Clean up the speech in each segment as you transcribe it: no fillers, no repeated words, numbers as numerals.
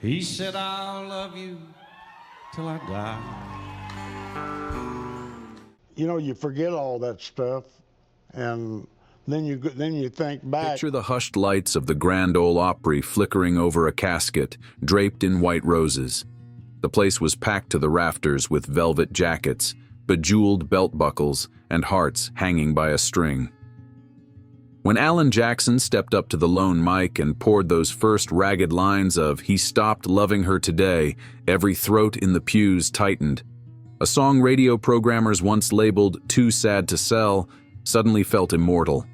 He said, I'll love you till I die. You know, you forget all that stuff, and then you think back. Picture the hushed lights of the Grand Ole Opry flickering over a casket, draped in white roses. The place was packed to the rafters with velvet jackets, bejeweled belt buckles, and hearts hanging by a string. When Alan Jackson stepped up to the lone mic and poured those first ragged lines of "He Stopped Loving Her Today," every throat in the pews tightened. A song radio programmers once labeled "too sad to sell" suddenly felt immortal.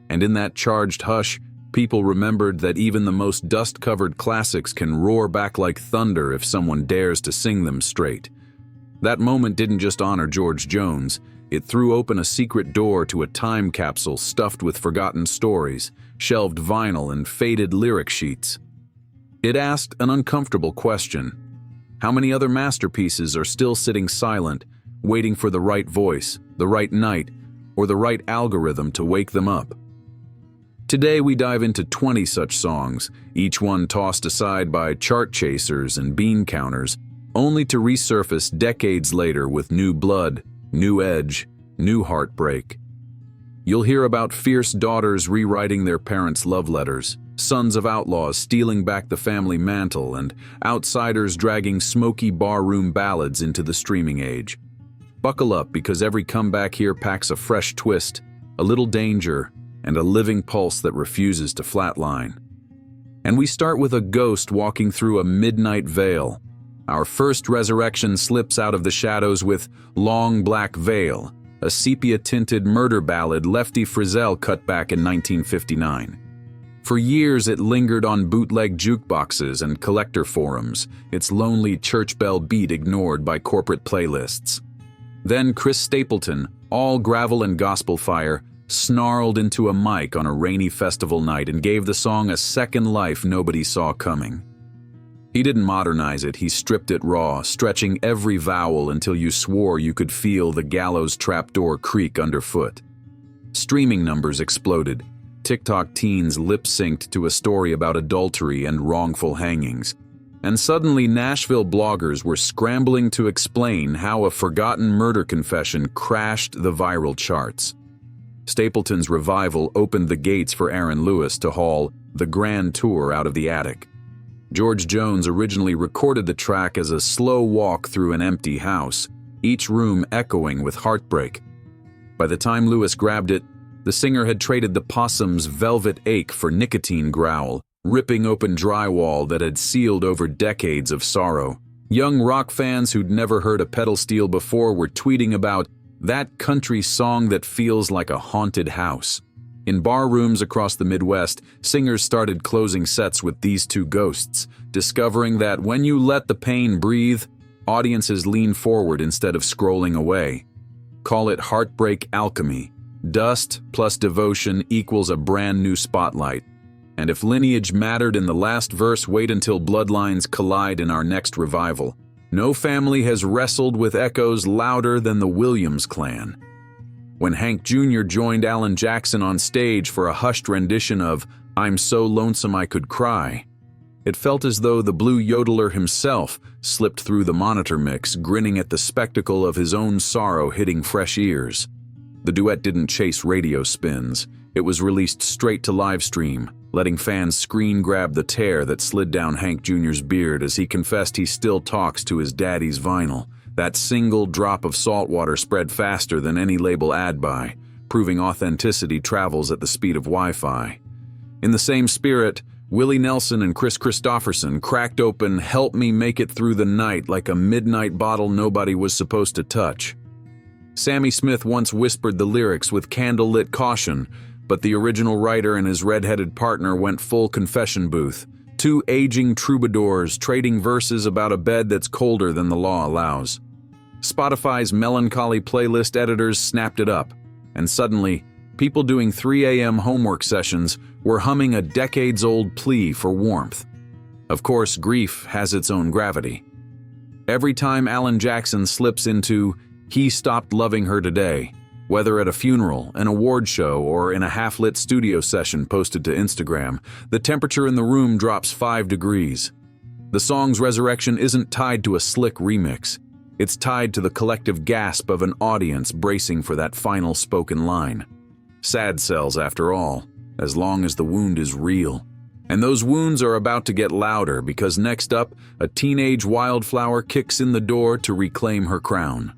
And in that charged hush, people remembered that even the most dust-covered classics can roar back like thunder if someone dares to sing them straight. That moment didn't just honor George Jones, it threw open a secret door to a time capsule stuffed with forgotten stories, shelved vinyl, and faded lyric sheets. It asked an uncomfortable question. How many other masterpieces are still sitting silent, waiting for the right voice, the right night, or the right algorithm to wake them up? Today we dive into 20 such songs, each one tossed aside by chart chasers and bean counters, only to resurface decades later with new blood, new edge, new heartbreak. You'll hear about fierce daughters rewriting their parents' love letters, sons of outlaws stealing back the family mantle, and outsiders dragging smoky barroom ballads into the streaming age. Buckle up, because every comeback here packs a fresh twist, a little danger, and a living pulse that refuses to flatline. And we start with a ghost walking through a midnight veil. Our first resurrection slips out of the shadows with Long Black Veil, a sepia-tinted murder ballad Lefty Frizzell cut back in 1959. For years it lingered on bootleg jukeboxes and collector forums, its lonely church bell beat ignored by corporate playlists. Then Chris Stapleton, all gravel and gospel fire, snarled into a mic on a rainy festival night and gave the song a second life nobody saw coming. He didn't modernize it, he stripped it raw, stretching every vowel until you swore you could feel the gallows trapdoor creak underfoot. Streaming numbers exploded. TikTok teens lip-synced to a story about adultery and wrongful hangings. And suddenly Nashville bloggers were scrambling to explain how a forgotten murder confession crashed the viral charts. Stapleton's revival opened the gates for Aaron Lewis to haul the grand tour out of the attic. George Jones originally recorded the track as a slow walk through an empty house, each room echoing with heartbreak. By the time Lewis grabbed it, the singer had traded the possum's velvet ache for nicotine growl, ripping open drywall that had sealed over decades of sorrow. Young rock fans who'd never heard a pedal steel before were tweeting about that country song that feels like a haunted house. In bar rooms across the Midwest, singers started closing sets with these two ghosts, discovering that when you let the pain breathe, audiences lean forward instead of scrolling away. Call it heartbreak alchemy. Dust plus devotion equals a brand new spotlight. And if Lineage mattered in the last verse, wait until bloodlines collide in our next revival. No family has wrestled with echoes louder than the Williams clan. When Hank Jr. joined Alan Jackson on stage for a hushed rendition of "I'm So Lonesome I Could Cry," it felt as though the blue yodeler himself slipped through the monitor mix, grinning at the spectacle of his own sorrow hitting fresh ears. The duet didn't chase radio spins. It was released straight to live stream, letting fans screen grab the tear that slid down Hank Jr.'s beard as he confessed he still talks to his daddy's vinyl. That single drop of salt water spread faster than any label ad buy, proving authenticity travels at the speed of Wi-Fi. In the same spirit, Willie Nelson and Chris Christopherson cracked open "Help Me Make It Through the Night" like a midnight bottle nobody was supposed to touch. Sammy Smith once whispered the lyrics with candlelit caution, but the original writer and his red-headed partner went full confession booth. Two aging troubadours trading verses about a bed that's colder than the law allows. Spotify's melancholy playlist editors snapped it up, and suddenly, people doing 3 a.m. homework sessions were humming a decades-old plea for warmth. Of course, grief has its own gravity. Every time Alan Jackson slips into "He Stopped Loving Her Today," whether at a funeral, an award show, or in a half-lit studio session posted to Instagram, the temperature in the room drops 5 degrees. The song's resurrection isn't tied to a slick remix. It's tied to the collective gasp of an audience bracing for that final spoken line. Sad sells, after all, as long as the wound is real. And those wounds are about to get louder because next up, a teenage wildflower kicks in the door to reclaim her crown.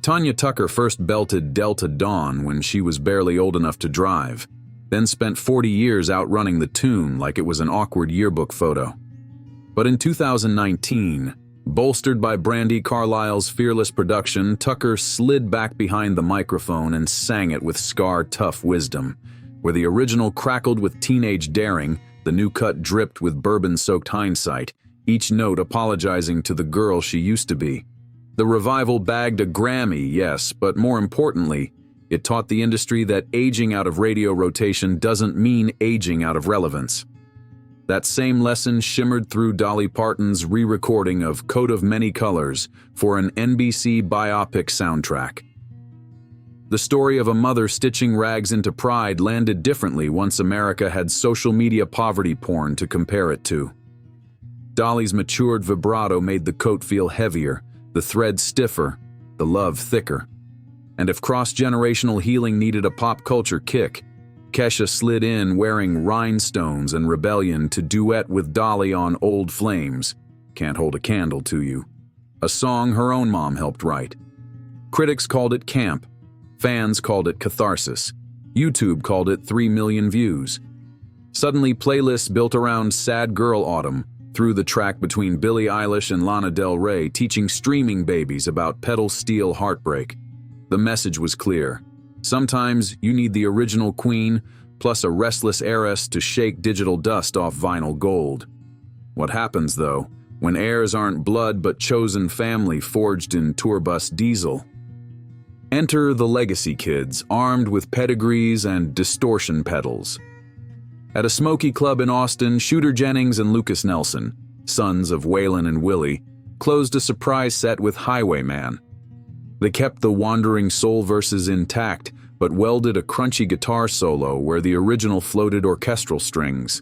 Tanya Tucker first belted Delta Dawn when she was barely old enough to drive, then spent 40 years outrunning the tune like it was an awkward yearbook photo. But in 2019, bolstered by Brandi Carlile's fearless production, Tucker slid back behind the microphone and sang it with scar-tough wisdom. Where the original crackled with teenage daring, the new cut dripped with bourbon-soaked hindsight, each note apologizing to the girl she used to be. The revival bagged a Grammy, yes, but more importantly, it taught the industry that aging out of radio rotation doesn't mean aging out of relevance. That same lesson shimmered through Dolly Parton's re-recording of Coat of Many Colors for an NBC biopic soundtrack. The story of a mother stitching rags into pride landed differently once America had social media poverty porn to compare it to. Dolly's matured vibrato made the coat feel heavier, the thread stiffer, the love thicker. And if cross-generational healing needed a pop culture kick, Kesha slid in wearing rhinestones and rebellion to duet with Dolly on Old Flames, Can't Hold a Candle to You, a song her own mom helped write. Critics called it camp, fans called it catharsis, YouTube called it 3 million views. Suddenly playlists built around Sad Girl Autumn threw the track between Billie Eilish and Lana Del Rey teaching streaming babies about pedal steel heartbreak. The message was clear. Sometimes you need the original queen plus a restless heiress to shake digital dust off vinyl gold. What happens, though, when heirs aren't blood but chosen family forged in tour bus diesel? Enter the legacy kids, armed with pedigrees and distortion pedals. At a smoky club in Austin, Shooter Jennings and Lucas Nelson, sons of Waylon and Willie, closed a surprise set with Highwayman. They kept the wandering soul verses intact, but welded a crunchy guitar solo where the original floated orchestral strings.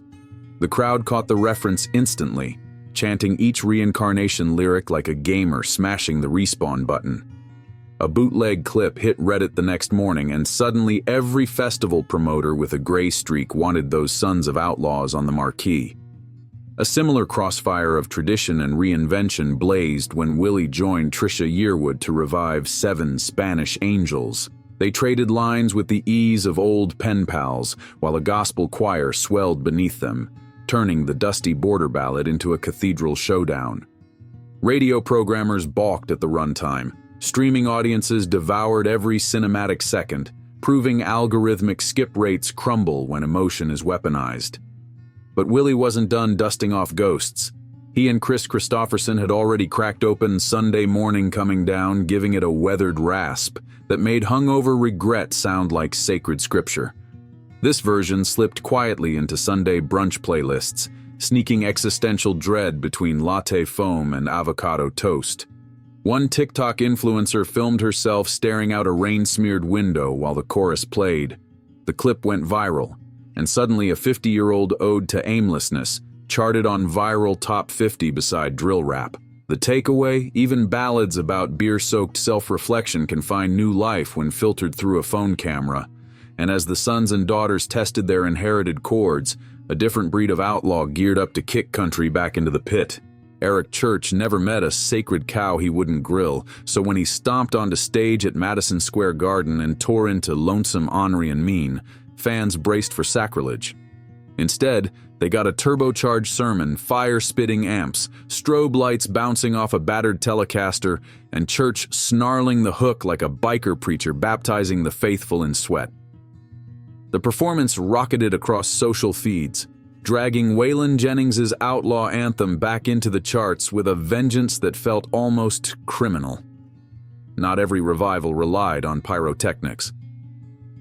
The crowd caught the reference instantly, chanting each reincarnation lyric like a gamer smashing the respawn button. A bootleg clip hit Reddit the next morning, and suddenly every festival promoter with a gray streak wanted those sons of Outlaws on the marquee. A similar crossfire of tradition and reinvention blazed when Willie joined Trisha Yearwood to revive 7 Spanish Angels. They traded lines with the ease of old pen pals, while a gospel choir swelled beneath them, turning the dusty border ballad into a cathedral showdown. Radio programmers balked at the runtime. Streaming audiences devoured every cinematic second, proving algorithmic skip rates crumble when emotion is weaponized. But Willie wasn't done dusting off ghosts. He and Chris Christopherson had already cracked open Sunday Morning Coming Down, giving it a weathered rasp that made hungover regret sound like sacred scripture. This version slipped quietly into Sunday brunch playlists, sneaking existential dread between latte foam and avocado toast. One TikTok influencer filmed herself staring out a rain-smeared window while the chorus played. The clip went viral, and suddenly a 50-year-old ode to aimlessness charted on viral top 50 beside drill rap. The takeaway? Even ballads about beer-soaked self-reflection can find new life when filtered through a phone camera. And as the sons and daughters tested their inherited chords, a different breed of outlaw geared up to kick country back into the pit. Eric Church never met a sacred cow he wouldn't grill, so when he stomped onto stage at Madison Square Garden and tore into Lonesome, Ornery and Mean, fans braced for sacrilege. Instead, they got a turbocharged sermon, fire-spitting amps, strobe lights bouncing off a battered Telecaster, and Church snarling the hook like a biker preacher baptizing the faithful in sweat. The performance rocketed across social feeds, dragging Waylon Jennings' Outlaw anthem back into the charts with a vengeance that felt almost criminal. Not every revival relied on pyrotechnics.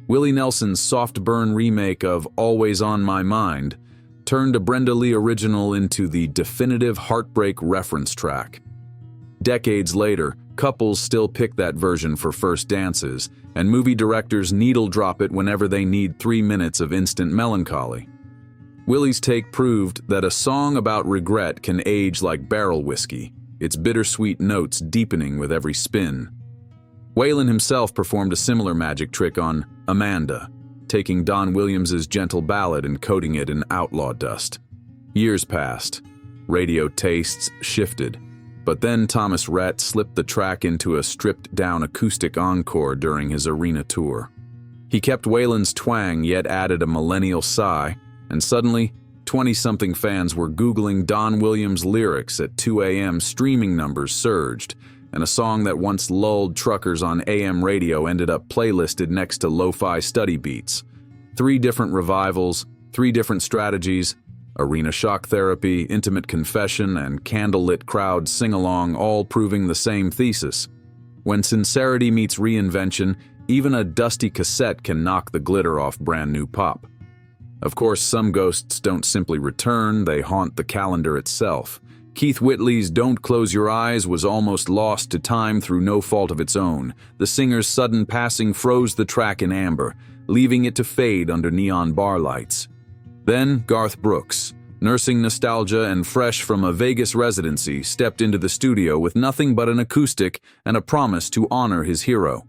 Willie Nelson's soft burn remake of Always on My Mind turned a Brenda Lee original into the definitive heartbreak reference track. Decades later, couples still pick that version for first dances, and movie directors needle drop it whenever they need 3 minutes of instant melancholy. Willie's take proved that a song about regret can age like barrel whiskey, its bittersweet notes deepening with every spin. Waylon himself performed a similar magic trick on Amanda, taking Don Williams's gentle ballad and coating it in outlaw dust. Years passed. Radio tastes shifted. But then Thomas Rhett slipped the track into a stripped-down acoustic encore during his arena tour. He kept Waylon's twang, yet added a millennial sigh, and suddenly, 20-something fans were Googling Don Williams lyrics at 2 a.m. Streaming numbers surged, and a song that once lulled truckers on AM radio ended up playlisted next to lo-fi study beats. 3 different revivals, 3 different strategies, arena shock therapy, intimate confession, and candlelit crowd sing-along, all proving the same thesis. When sincerity meets reinvention, even a dusty cassette can knock the glitter off brand new pop. Of course, some ghosts don't simply return, they haunt the calendar itself. Keith Whitley's Don't Close Your Eyes was almost lost to time through no fault of its own. The singer's sudden passing froze the track in amber, leaving it to fade under neon bar lights. Then Garth Brooks, nursing nostalgia and fresh from a Vegas residency, stepped into the studio with nothing but an acoustic and a promise to honor his hero.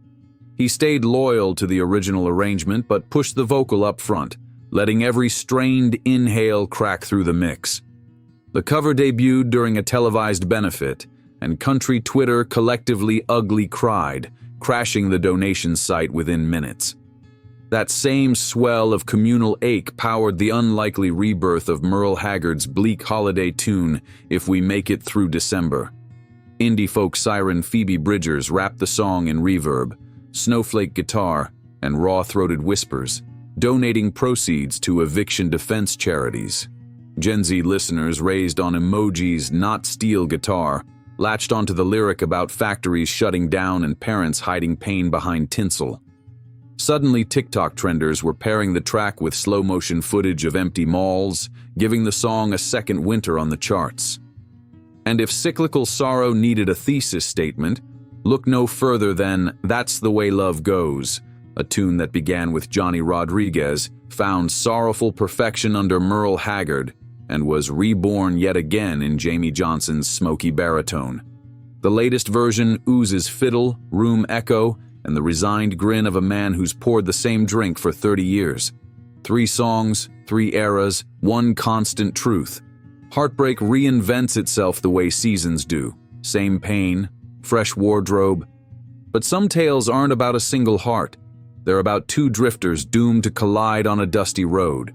He stayed loyal to the original arrangement but pushed the vocal up front, letting every strained inhale crack through the mix. The cover debuted during a televised benefit, and country Twitter collectively ugly cried, crashing the donation site within minutes. That same swell of communal ache powered the unlikely rebirth of Merle Haggard's bleak holiday tune, If We Make It Through December. Indie folk siren Phoebe Bridgers rapped the song in reverb, snowflake guitar, and raw-throated whispers, donating proceeds to eviction defense charities. Gen Z listeners raised on emojis, not steel guitar, latched onto the lyric about factories shutting down and parents hiding pain behind tinsel. Suddenly, TikTok trenders were pairing the track with slow-motion footage of empty malls, giving the song a second winter on the charts. And if cyclical sorrow needed a thesis statement, look no further than That's the Way Love Goes, a tune that began with Johnny Rodriguez, found sorrowful perfection under Merle Haggard, and was reborn yet again in Jamie Johnson's smoky baritone. The latest version oozes fiddle, room echo, and the resigned grin of a man who's poured the same drink for 30 years. 3 songs, 3 eras, 1 constant truth. Heartbreak reinvents itself the way seasons do. Same pain, fresh wardrobe. But some tales aren't about a single heart. They're about 2 drifters doomed to collide on a dusty road.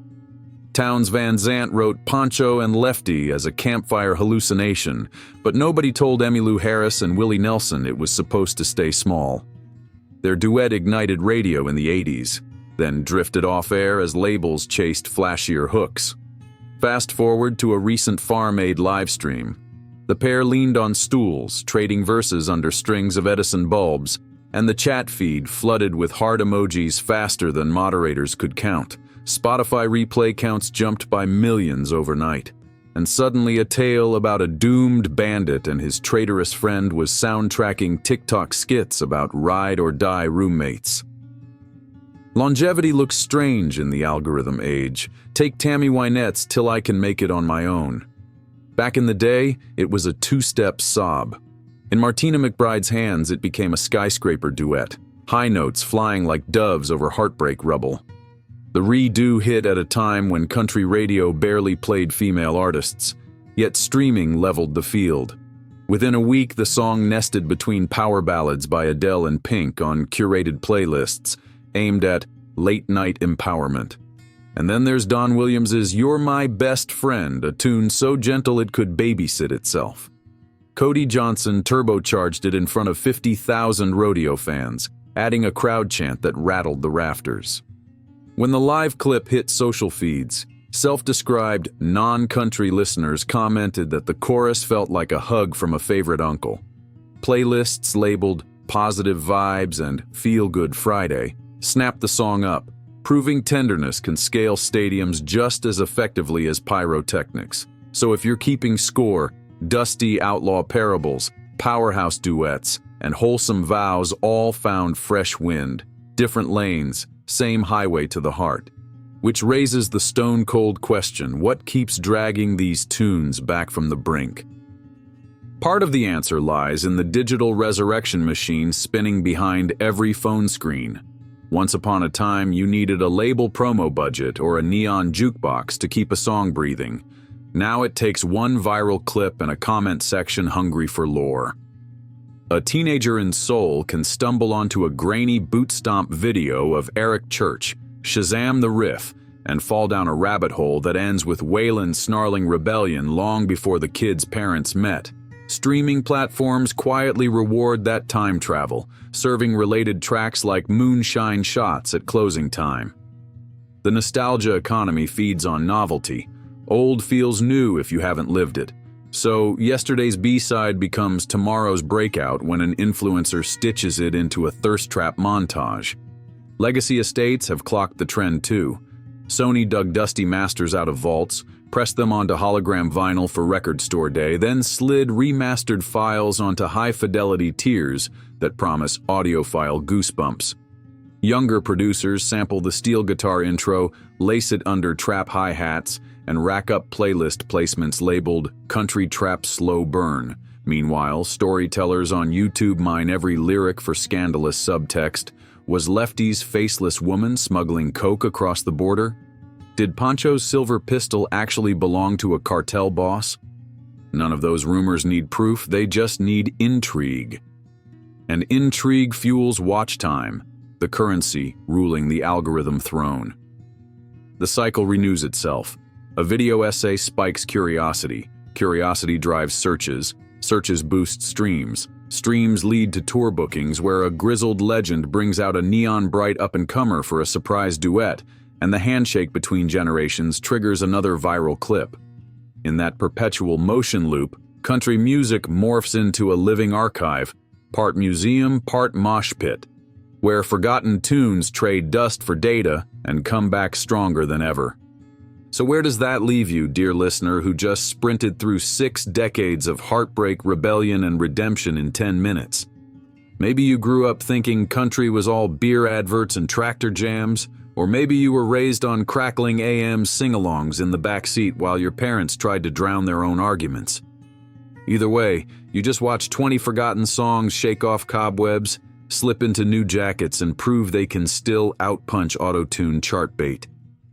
Townes Van Zandt wrote Poncho and Lefty as a campfire hallucination, but nobody told Emmylou Harris and Willie Nelson it was supposed to stay small. Their duet ignited radio in the 80s, then drifted off air as labels chased flashier hooks. Fast forward to a recent Farm Aid livestream. The pair leaned on stools, trading verses under strings of Edison bulbs, and the chat feed flooded with heart emojis faster than moderators could count. Spotify replay counts jumped by millions overnight. And suddenly a tale about a doomed bandit and his traitorous friend was soundtracking TikTok skits about ride-or-die roommates. Longevity looks strange in the algorithm age. Take Tammy Wynette's Till I Can Make It on My Own. Back in the day, it was a 2-step sob. In Martina McBride's hands, it became a skyscraper duet, high notes flying like doves over heartbreak rubble. The redo hit at a time when country radio barely played female artists, yet streaming leveled the field. Within a week, the song nested between power ballads by Adele and Pink on curated playlists aimed at late-night empowerment. And then there's Don Williams's You're My Best Friend, a tune so gentle it could babysit itself. Cody Johnson turbocharged it in front of 50,000 rodeo fans, adding a crowd chant that rattled the rafters. When the live clip hit social feeds, self-described non-country listeners commented that the chorus felt like a hug from a favorite uncle. Playlists labeled Positive Vibes and Feel Good Friday snapped the song up, proving tenderness can scale stadiums just as effectively as pyrotechnics. So if you're keeping score, dusty outlaw parables, powerhouse duets, and wholesome vows all found fresh wind, different lanes, same highway to the heart. which raises the stone-cold question, what keeps dragging these tunes back from the brink? Part of the answer lies in the digital resurrection machine spinning behind every phone screen. Once upon a time, you needed a label promo budget or a neon jukebox to keep a song breathing. Now it takes one viral clip and a comment section hungry for lore. A teenager in Seoul can stumble onto a grainy boot stomp video of Eric Church, Shazam the riff, and fall down a rabbit hole that ends with Waylon snarling rebellion long before the kid's parents met. Streaming platforms quietly reward that time travel, serving related tracks like moonshine shots at closing time. The nostalgia economy feeds on novelty. Old feels new if you haven't lived it. So yesterday's B-side becomes tomorrow's breakout when an influencer stitches it into a thirst trap montage. Legacy estates have clocked the trend too. Sony dug dusty masters out of vaults, pressed them onto hologram vinyl for record store day, then slid remastered files onto high-fidelity tiers that promise audiophile goosebumps. Younger producers sample the steel guitar intro, lace it under trap hi-hats, and rack up playlist placements labeled Country Trap Slow Burn. Meanwhile, storytellers on YouTube mine every lyric for scandalous subtext. Was Lefty's faceless woman smuggling coke across the border? Did Pancho's silver pistol actually belong to a cartel boss? None of those rumors need proof, they just need intrigue. And intrigue fuels watch time, the currency ruling the algorithm throne. The cycle renews itself. A video essay spikes curiosity. Curiosity drives searches. Searches boost streams. Streams lead to tour bookings where a grizzled legend brings out a neon-bright up-and-comer for a surprise duet, and the handshake between generations triggers another viral clip. In that perpetual motion loop, country music morphs into a living archive, part museum, part mosh pit, where forgotten tunes trade dust for data and come back stronger than ever. So where does that leave you, dear listener, who just sprinted through 6 decades of heartbreak, rebellion, and redemption in 10 minutes? Maybe you grew up thinking country was all beer adverts and tractor jams, or maybe you were raised on crackling AM sing-alongs in the back seat while your parents tried to drown their own arguments. Either way, you just watched 20 forgotten songs shake off cobwebs, slip into new jackets, and prove they can still outpunch auto-tune chart bait.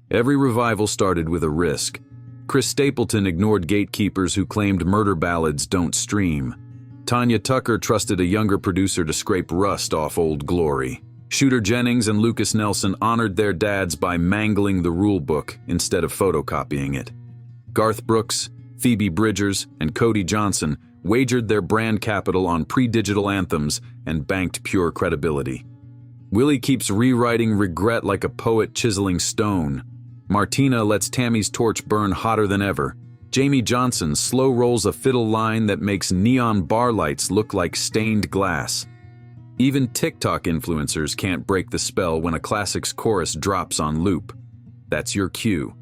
Every revival started with a risk. Chris Stapleton ignored gatekeepers who claimed murder ballads don't stream. Tanya Tucker trusted a younger producer to scrape rust off Old Glory. Shooter Jennings and Lucas Nelson honored their dads by mangling the rule book instead of photocopying it. Garth Brooks, Phoebe Bridgers, and Cody Johnson wagered their brand capital on pre-digital anthems and banked pure credibility. Willie keeps rewriting regret like a poet chiseling stone. Martina lets Tammy's torch burn hotter than ever. Jamie Johnson slow rolls a fiddle line that makes neon bar lights look like stained glass. Even TikTok influencers can't break the spell when a classic's chorus drops on loop. That's your cue.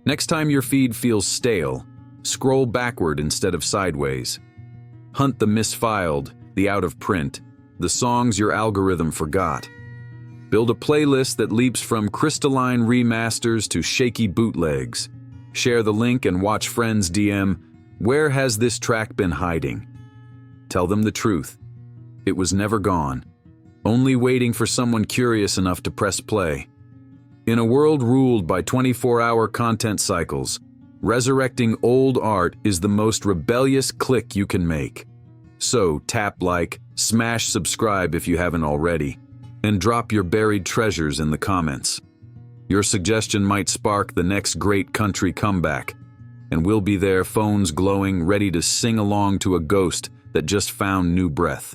Next time your feed feels stale, scroll backward instead of sideways. Hunt the misfiled, the out of print, the songs your algorithm forgot. Build a playlist that leaps from crystalline remasters to shaky bootlegs. Share the link and watch friends DM, "Where has this track been hiding?" Tell them the truth. It was never gone, only waiting for someone curious enough to press play. In a world ruled by 24-hour content cycles, resurrecting old art is the most rebellious click you can make. So tap like, smash subscribe if you haven't already, and drop your buried treasures in the comments. Your suggestion might spark the next great country comeback, and we'll be there, phones glowing, ready to sing along to a ghost that just found new breath.